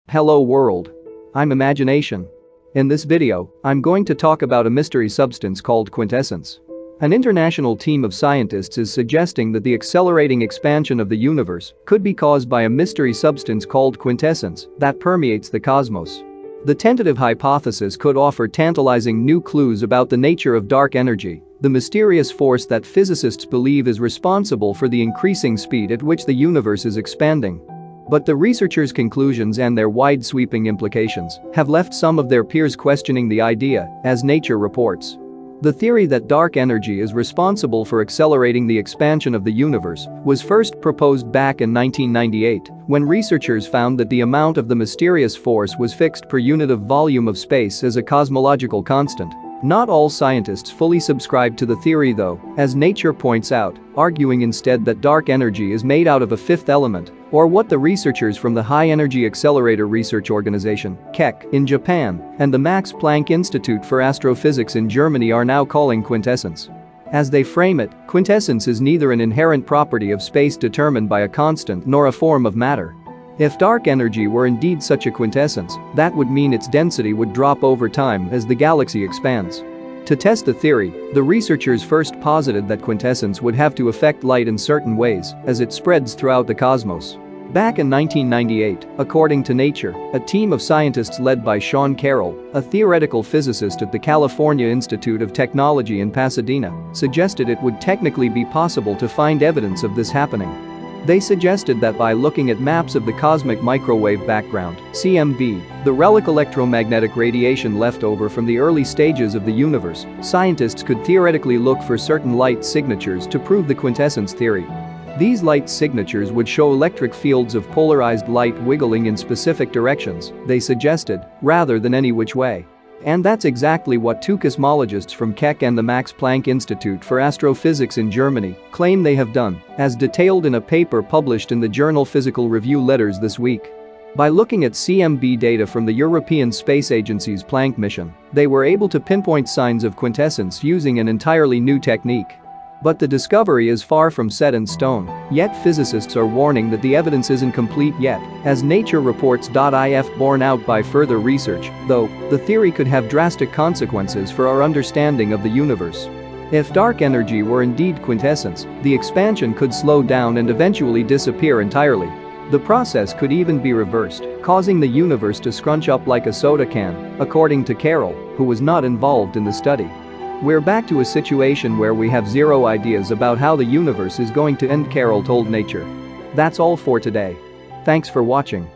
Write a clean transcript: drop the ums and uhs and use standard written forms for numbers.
Hello world. I'm Imagination. In this video, I'm going to talk about a mystery substance called quintessence. An international team of scientists is suggesting that the accelerating expansion of the universe could be caused by a mystery substance called quintessence that permeates the cosmos. The tentative hypothesis could offer tantalizing new clues about the nature of dark energy, the mysterious force that physicists believe is responsible for the increasing speed at which the universe is expanding. But the researchers' conclusions and their wide-sweeping implications have left some of their peers questioning the idea, as Nature reports. The theory that dark energy is responsible for accelerating the expansion of the universe was first proposed back in 1998 when researchers found that the amount of the mysterious force was fixed per unit of volume of space as a cosmological constant. Not all scientists fully subscribe to the theory though, as Nature points out, arguing instead that dark energy is made out of a fifth element, or what the researchers from the High Energy Accelerator Research Organization, KEC, in Japan, and the Max Planck Institute for Astrophysics in Germany are now calling quintessence. As they frame it, quintessence is neither an inherent property of space determined by a constant nor a form of matter. If dark energy were indeed such a quintessence, that would mean its density would drop over time as the galaxy expands. To test the theory, the researchers first posited that quintessence would have to affect light in certain ways as it spreads throughout the cosmos. Back in 1998, according to Nature, a team of scientists led by Sean Carroll, a theoretical physicist at the California Institute of Technology in Pasadena, suggested it would technically be possible to find evidence of this happening. They suggested that by looking at maps of the cosmic microwave background, CMB, the relic electromagnetic radiation left over from the early stages of the universe, scientists could theoretically look for certain light signatures to prove the quintessence theory. These light signatures would show electric fields of polarized light wiggling in specific directions, they suggested, rather than any which way. And that's exactly what two cosmologists from Keck and the Max Planck Institute for Astrophysics in Germany claim they have done, as detailed in a paper published in the journal Physical Review Letters this week. By looking at CMB data from the European Space Agency's Planck mission, they were able to pinpoint signs of quintessence using an entirely new technique. But the discovery is far from set in stone, yet physicists are warning that the evidence isn't complete yet, as Nature reports. If borne out by further research, though, the theory could have drastic consequences for our understanding of the universe. If dark energy were indeed quintessence, the expansion could slow down and eventually disappear entirely. The process could even be reversed, causing the universe to scrunch up like a soda can, according to Carroll, who was not involved in the study. We're back to a situation where we have zero ideas about how the universe is going to end, Carroll told Nature. That's all for today. Thanks for watching.